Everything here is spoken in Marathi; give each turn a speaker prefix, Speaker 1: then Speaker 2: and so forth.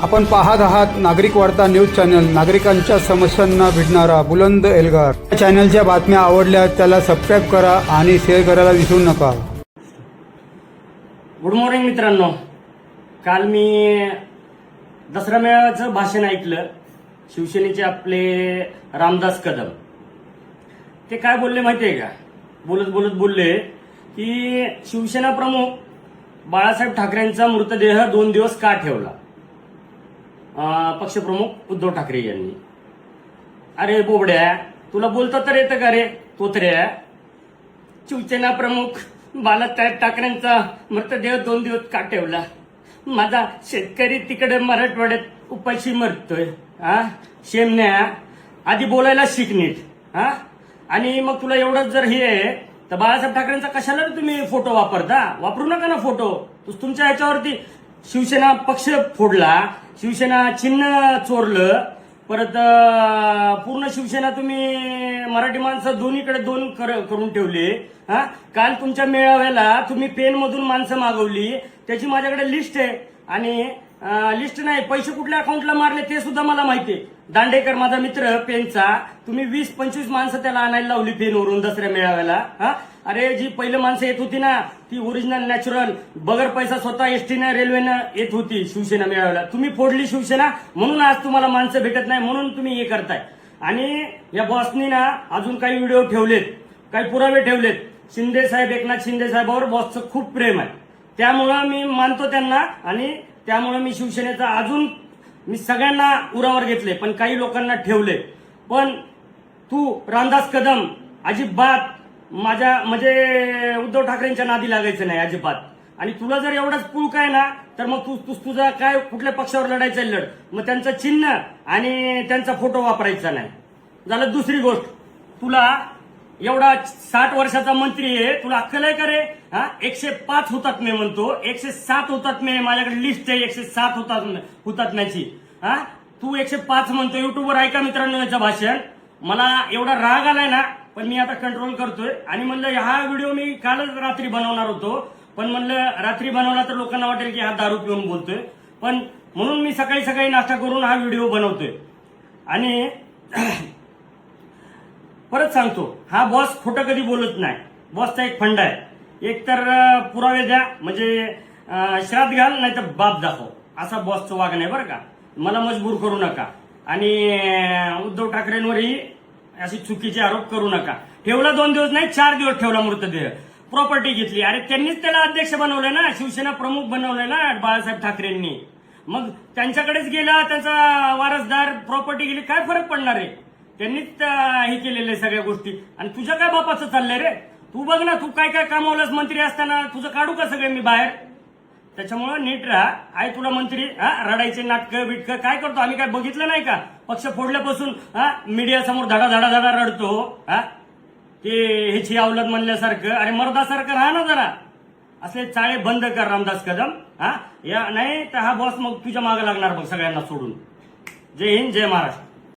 Speaker 1: आपण पाहत आहात नागरिक वार्ता न्यूज चॅनल, नागरिकांच्या समस्यांना भिडणारा बुलंद एल्गार। या चॅनलच्या बातम्या आवडल्या त्याला सबस्क्राइब करा आणि शेअर करायला विसरू नका।
Speaker 2: गुड मॉर्निंग मित्रांनो, काल मी दसरा मेळाव्याचं भाषण ऐकलं। शिवसेनेचे आपले रामदास कदम ते काय बोलले माहितीये का? बोलत बोलले की शिवसेना प्रमुख बाळासाहेब ठाकरेंचा मृतदेह 2 दिवस का ठेवला? पक्षप्रमुख उद्धव ठाकरे यांनी। अरे बोबड्या, तुला बोलता तर येतं का रे तोतऱ्या? शिवसेना प्रमुख बाळासाहेब ठाकरेंचा मृतदेह 2 दिवस का ठेवला? माझा शेतकरी तिकडे मराठवाड्यात उपाशी मरतोय। शेमण्या, आधी बोलायला शिक नीट। आणि मग तुला एवढंच जर हे आहे तर बाळासाहेब ठाकरेंचा कशाला तुम्ही फोटो वापरता? वापरू नका ना फोटो। तुमच्या ह्याच्यावरती शिवसेना पक्ष फोडला, शिवसेना चिन्ह चोरलं, परत पूर्ण शिवसेना तुम्ही मराठी माणसं दोन्हीकडे दोन करून ठेवले। काल तुमच्या मेळाव्याला तुम्ही पेन मधून माणसं मागवली, त्याची माझ्याकडे लिस्ट आहे। आणि लिस्ट नाही, पैसे कुठल्या अकाउंटला मारले ते सुद्धा मला माहितीये। दांडेकर माझा मित्र पेनचा, तुम्ही 20-25 माणसं त्याला आणायला लावली पेनवरून दसऱ्या मेळाव्याला। अरे जी पहिलं माणसं येत होती ना, ती ओरिजिनल नॅचरल बगर पैसा स्वतः एसटीनं रेल्वेनं येत होती शिवसेना मेळाव्याला। तुम्ही फोडली शिवसेना, म्हणून आज तुम्हाला माणसं भेटत नाही, म्हणून तुम्ही हे करताय। आणि या बॉसनी ना अजून काही व्हिडिओ ठेवलेत, काही पुरावे ठेवलेत। शिंदे साहेब, एकनाथ शिंदे साहेबांवर बॉसचं खूप प्रेम आहे, त्यामुळं मी मानतो त्यांना। आणि त्यामुळे मी शिवसेनेचा अजून मी सगळ्यांना उरावर घेतले, पण काही लोकांना ठेवले। पण तू रामदास कदम अजिबात माझ्या म्हणजे उद्धव ठाकरेंच्या नादी लागायचं नाही अजिबात। आणि तुला जर एवढाच पुळक आहे ना, तर मग तुझा काय कुठल्या पक्षावर लढायचं लढ, मग त्यांचं चिन्ह आणि त्यांचा फोटो वापरायचा नाही। झालं दुसरी गोष्ट, तुला एवढा 60 वर्षाचा मंत्री आहे, तुला अक्कल आहे का रे? 105 हुतात्मे म्हणतो, 107 हुतात्मे माझ्याकडे लिस्ट आहे, 107 हुतात्म्याची। तू 105 म्हणतो। युट्यूबवर ऐका मित्रांनो याचं भाषण। मला एवढा राग आलाय ना, पण मी आता कंट्रोल करतोय। आणि म्हणलं हा व्हिडिओ मी कालच रात्री बनवणार होतो, पण म्हणलं रात्री बनवला तर लोकांना वाटेल की हा दारू पिऊन बोलतोय, पण म्हणून मी सकाळी नाश्ता करून हा व्हिडिओ बनवतोय। आणि परत सांगतो, हा बॉस खोटं कधी बोलत नाही। बॉसचा एक फंड आहे, एक तर पुरावे द्या, म्हणजे श्राद्ध घाल, नाही तर बाप दाखव, असा बॉसचं वागणं आहे बरं का। मला मजबूर करू नका। आणि उद्धव ठाकरेंवरही अशी चुकीचे आरोप करू नका। ठेवला 2 दिवस नाही, 4 दिवस ठेवला मृतदेह, प्रॉपर्टी घेतली। अरे त्यांनीच त्याला अध्यक्ष बनवलंय ना, शिवसेना प्रमुख बनवलंय ना बाळासाहेब ठाकरेंनी। मग त्यांच्याकडेच गेला, त्यांचा वारसदार, प्रॉपर्टी गेली, काय फरक पडणार आहे? त्यांनीच हे केलेले सगळ्या गोष्टी। आणि तुझ्या काय बापाचं चाललंय रे? तू बघ ना, तू काय काय कामावलंस मंत्री असताना, तुझं काढू का सगळे मी बाहेर? त्याच्यामुळं नीट राहा। आहे तुला मंत्री, रडायचे नाटकं बिटकं काय करतो आम्ही? काय बघितलं नाही का? पक्ष फोडल्यापासून मीडिया समोर धडा रडतो, की ह्याची अवलद म्हणल्यासारखं। अरे मर्दासारखं राहा ना जरा, असले चाळे बंद कर रामदास कदम। या नाही तर हा बॉस मग तुझ्या मागे लागणार बघ सगळ्यांना सोडून। जय हिंद, जय महाराष्ट्र।